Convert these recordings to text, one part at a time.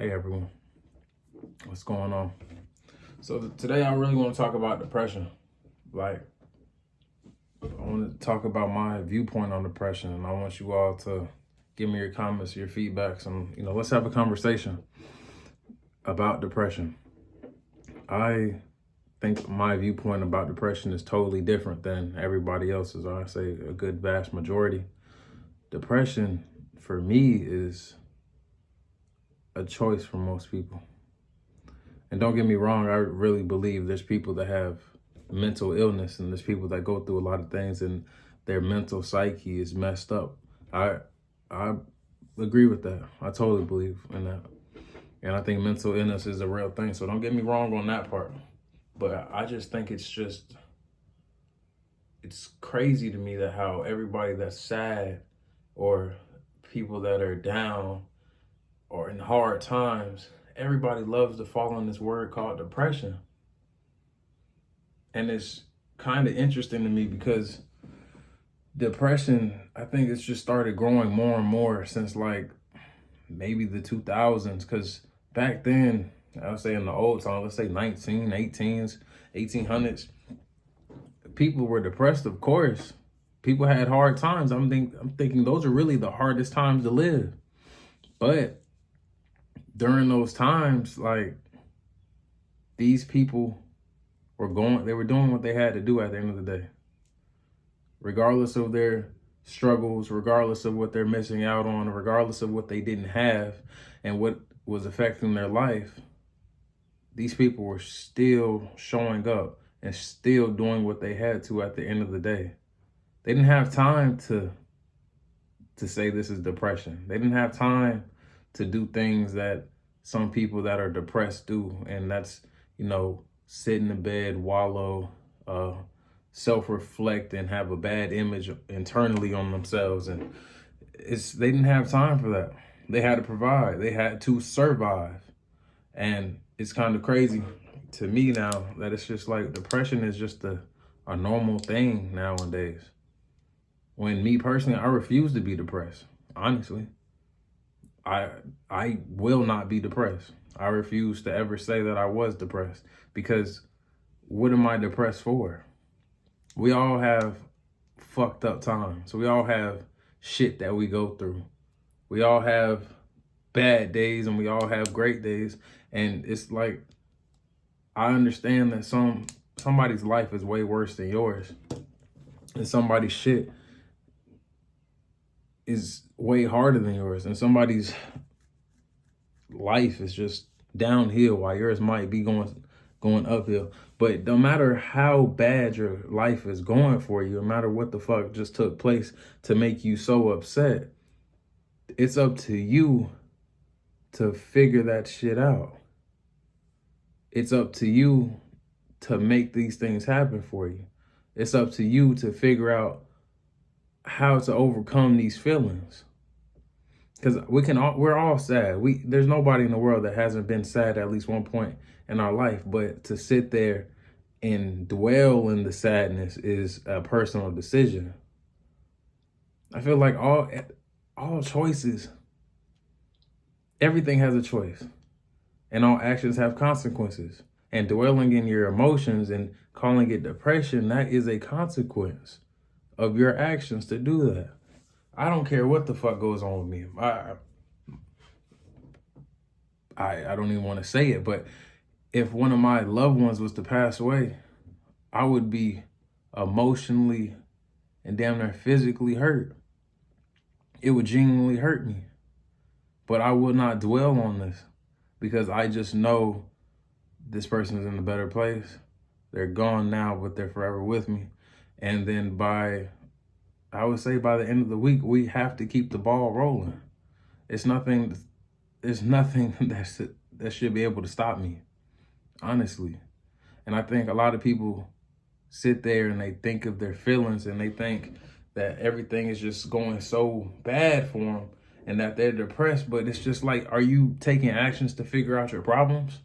Hey everyone, what's going on? So today I really want to talk about depression. Like, I want to talk about my viewpoint on depression, and I want you all to give me your comments, your feedbacks, and let's have a conversation about depression. I think my viewpoint about depression is totally different than everybody else's. I say a good vast majority. Depression for me is a choice for most people. And don't get me wrong, I really believe there's people that have mental illness and there's people that go through a lot of things and their mental psyche is messed up. I agree with that. I totally believe in that. And I think mental illness is a real thing. So don't get me wrong on that part. But I just think it's crazy to me that how everybody that's sad or people that are down or in hard times, everybody loves to fall on this word called depression. And it's kind of interesting to me because depression, I think it's just started growing more and more since like maybe the 2000s. Because back then, I would say in the old time, let's say 1800s, people were depressed, of course. People had hard times. I'm thinking those are really the hardest times to live. But during those times, like, these people they were doing what they had to do at the end of the day. Regardless of their struggles, regardless of what they're missing out on, regardless of what they didn't have and what was affecting their life, these people were still showing up and still doing what they had to at the end of the day. They didn't have time to say this is depression. They didn't have time to do things that some people that are depressed do. And that's, sit in the bed, wallow, self-reflect and have a bad image internally on themselves. And they didn't have time for that. They had to provide. They had to survive. And it's kind of crazy to me now that it's just like depression is just a normal thing nowadays. When me personally, I refuse to be depressed. Honestly, I will not be depressed. I refuse to ever say that I was depressed, because what am I depressed for? We all have fucked up times. We all have shit that we go through. We all have bad days and we all have great days. And it's like, I understand that somebody's life is way worse than yours. And somebody's shit is way harder than yours. And somebody's life is just downhill while yours might be going uphill. But no matter how bad your life is going for you, no matter what the fuck just took place to make you so upset, it's up to you to figure that shit out. It's up to you to make these things happen for you. It's up to you to figure out how to overcome these feelings. Because we're all sad. There's nobody in the world that hasn't been sad at least one point in our life. But to sit there and dwell in the sadness is a personal decision. I feel like all choices, everything has a choice. And all actions have consequences. And dwelling in your emotions and calling it depression, that is a consequence of your actions to do that. I don't care what the fuck goes on with me. I don't even want to say it, but if one of my loved ones was to pass away, I would be emotionally and damn near physically hurt. It would genuinely hurt me. But I would not dwell on this, because I just know this person is in a better place. They're gone now, but they're forever with me. And then I would say by the end of the week, we have to keep the ball rolling. There's nothing that should be able to stop me, honestly. And I think a lot of people sit there and they think of their feelings and they think that everything is just going so bad for them and that they're depressed. But it's just like, are you taking actions to figure out your problems?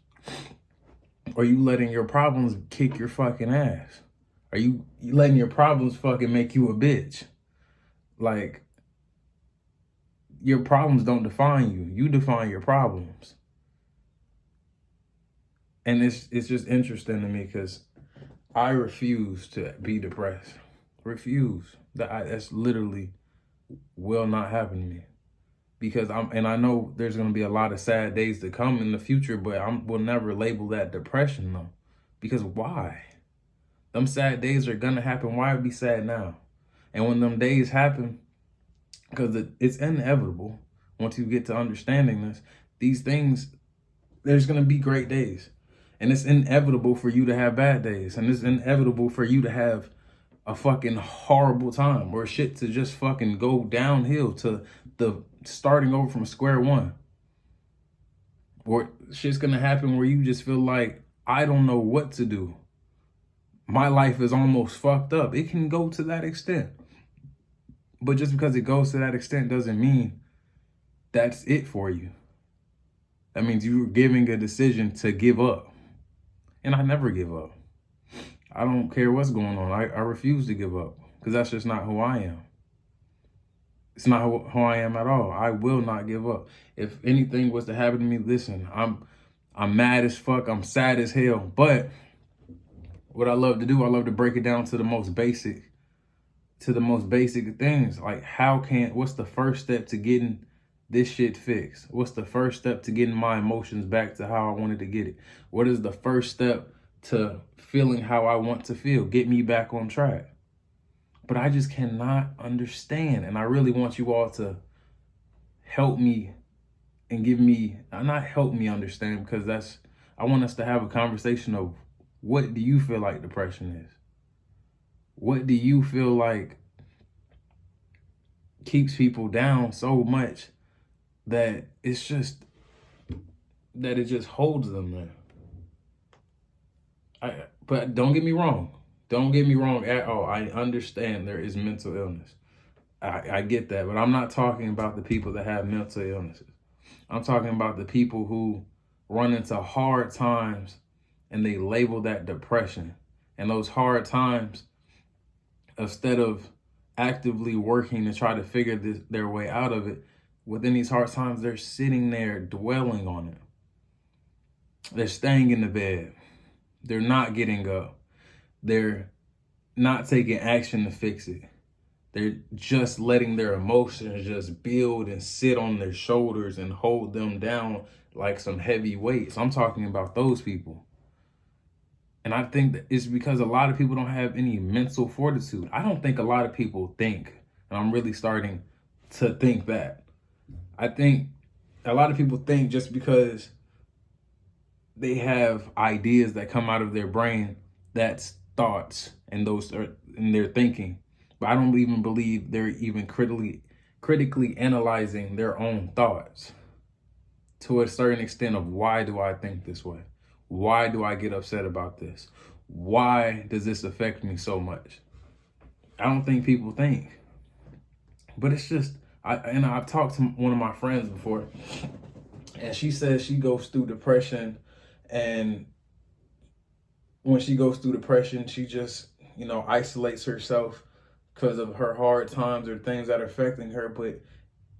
Or are you letting your problems kick your fucking ass? Are you letting your problems fucking make you a bitch? Like, your problems don't define you. You define your problems. And it's just interesting to me because I refuse to be depressed. Refuse. That's literally will not happen to me. Because I know there's gonna be a lot of sad days to come in the future, but will never label that depression though. Because why? Them sad days are gonna happen. Why be sad now? And when them days happen, because it's inevitable, once you get to understanding this, these things, there's gonna be great days. And it's inevitable for you to have bad days. And it's inevitable for you to have a fucking horrible time or shit to just fucking go downhill to the starting over from square one. Or shit's gonna happen where you just feel like, I don't know what to do. My life is almost fucked up. It can go to that extent. But just because it goes to that extent doesn't mean that's it for you. That means you're giving a decision to give up. And I never give up. I don't care what's going on. I refuse to give up because that's just not who I am. It's not who I am at all. I will not give up. If anything was to happen to me, listen, I'm mad as fuck. I'm sad as hell. But what I love to do, I love to break it down to the most basic things. Like what's the first step to getting this shit fixed? What's the first step to getting my emotions back to how I wanted to get it? What is the first step to feeling how I want to feel? Get me back on track. But I just cannot understand. And I really want you all to help me and not help me understand, because I want us to have a conversation of, what do you feel like depression is? What do you feel like keeps people down so much that it just holds them there? But don't get me wrong. Don't get me wrong at all. I understand there is mental illness. I get that, but I'm not talking about the people that have mental illnesses. I'm talking about the people who run into hard times and they label that depression. And those hard times, instead of actively working to try to figure their way out of it, within these hard times, they're sitting there dwelling on it. They're staying in the bed. They're not getting up. They're not taking action to fix it. They're just letting their emotions just build and sit on their shoulders and hold them down like some heavy weights. I'm talking about those people. And I think that it's because a lot of people don't have any mental fortitude. I don't think a lot of people think, and I'm really starting to think that. I think a lot of people think just because they have ideas that come out of their brain, that's thoughts, and those are in their thinking. But I don't even believe they're even critically analyzing their own thoughts to a certain extent of, why do I think this way? Why do I get upset about this? Why does this affect me so much? I don't think people think. But it's just, I've talked to one of my friends before, and she says she goes through depression, and when she goes through depression, she just, isolates herself because of her hard times or things that are affecting her. But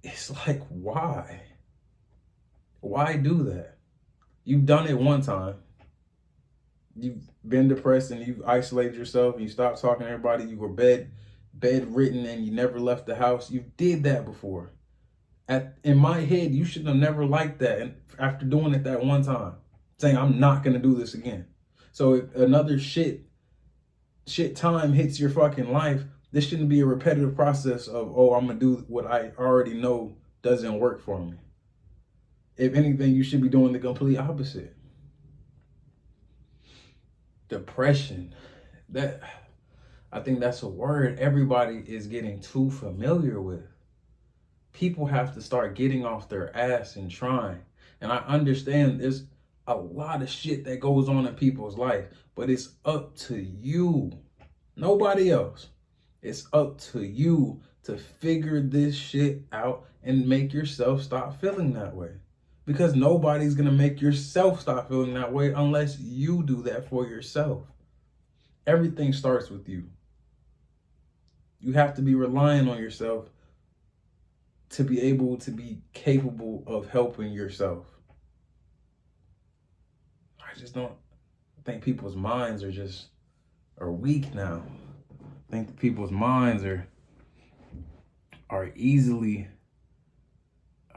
it's like, why? Why do that? You've done it one time. You've been depressed and you've isolated yourself and you stopped talking to everybody. You were bedridden and you never left the house. You did that before. In my head, you should have never liked that. And after doing it that one time, saying, I'm not going to do this again. So if another shit time hits your fucking life, this shouldn't be a repetitive process of, I'm going to do what I already know doesn't work for me. If anything, you should be doing the complete opposite. Depression. I think that's a word everybody is getting too familiar with. People have to start getting off their ass and trying. And I understand there's a lot of shit that goes on in people's life, but it's up to you. Nobody else. It's up to you to figure this shit out and make yourself stop feeling that way. Because nobody's going to make yourself stop feeling that way unless you do that for yourself. Everything starts with you. You have to be relying on yourself to be able to be capable of helping yourself. just don't think people's minds are weak now. I think people's minds are easily,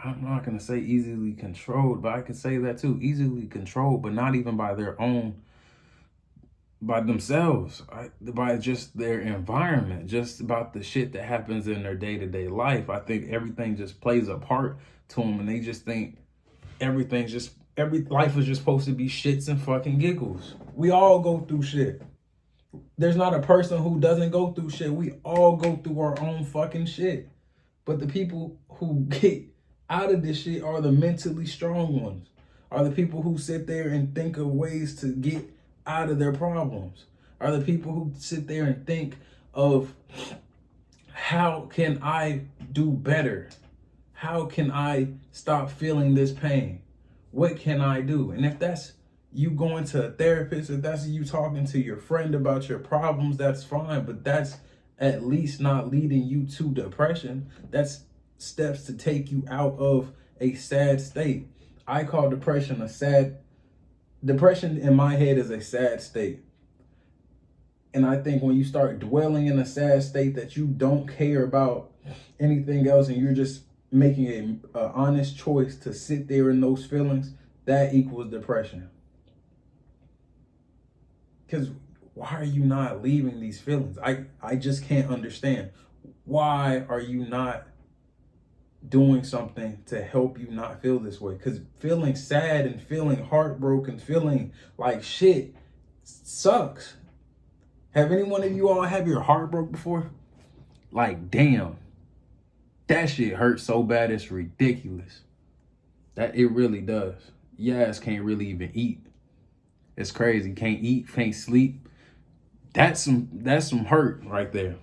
I'm not gonna say easily controlled, but I can say that too, easily controlled, but not even by by themselves, by just their environment, just about the shit that happens in their day-to-day life. I think everything just plays a part to them, and they just think every life is just supposed to be shits and fucking giggles. We all go through shit. There's not a person who doesn't go through shit. We all go through our own fucking shit. But the people who get out of this shit are the mentally strong ones, are the people who sit there and think of ways to get out of their problems, are the people who sit there and think of, how can I do better? How can I stop feeling this pain? What can I do? And if that's you going to a therapist, if that's you talking to your friend about your problems, that's fine. But that's at least not leading you to depression. That's steps to take you out of a sad state. I call depression depression in my head is a sad state. And I think when you start dwelling in a sad state that you don't care about anything else, and you're just making a honest choice to sit there in those feelings, that equals depression. Because why are you not leaving these feelings? I just can't understand. Why are you not doing something to help you not feel this way? Because feeling sad and feeling heartbroken, feeling like shit sucks. Have any one of you all have your heart broke before? Like, damn, that shit hurts so bad it's ridiculous. That it really does. Your ass can't really even eat. It's crazy. Can't eat, can't sleep. That's some hurt right there.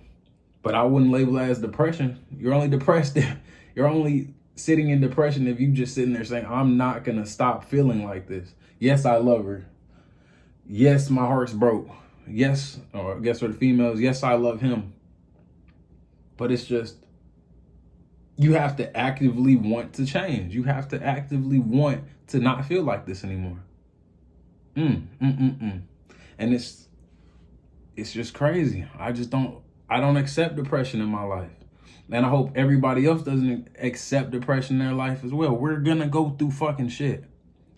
But I wouldn't label that as depression. You're only depressed if you're only sitting in depression if you just sitting there saying, I'm not gonna stop feeling like this. Yes, I love her. Yes, my heart's broke. Yes, or I guess for the females, yes, I love him. But it's just, you have to actively want to change. You have to actively want to not feel like this anymore. And it's just crazy. I don't accept depression in my life. And I hope everybody else doesn't accept depression in their life as well. We're gonna go through fucking shit.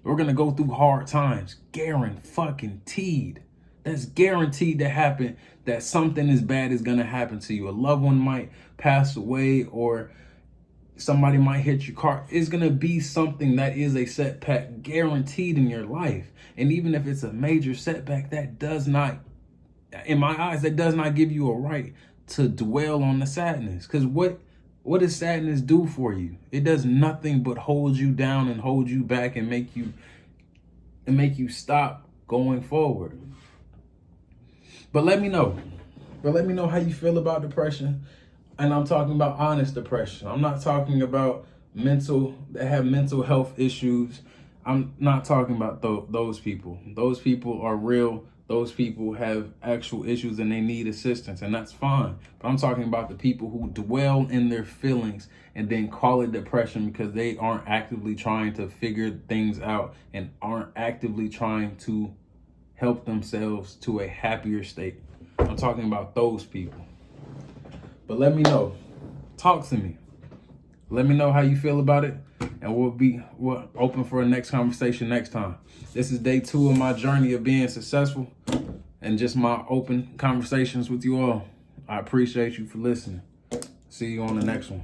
We're gonna go through hard times. Guaranteed. That's guaranteed to happen, that something as bad is gonna happen to you. A loved one might pass away, or somebody might hit your car. It's gonna be something that is a setback guaranteed in your life. And even if it's a major setback, that does not, in my eyes, that does not give you a right to dwell on the sadness. Because what does sadness do for you? It does nothing but hold you down and hold you back and make you stop going forward. But let me know. How you feel about depression. And I'm talking about honest depression. I'm not talking about that have mental health issues. I'm not talking about those people. Those people are real. Those people have actual issues and they need assistance, and that's fine. But I'm talking about the people who dwell in their feelings and then call it depression because they aren't actively trying to figure things out and aren't actively trying to help themselves to a happier state. I'm talking about those people. But let me know. Talk to me. Let me know how you feel about it, and we're open for a next conversation next time. This is day 2 of my journey of being successful and just my open conversations with you all. I appreciate you for listening. See you on the next one.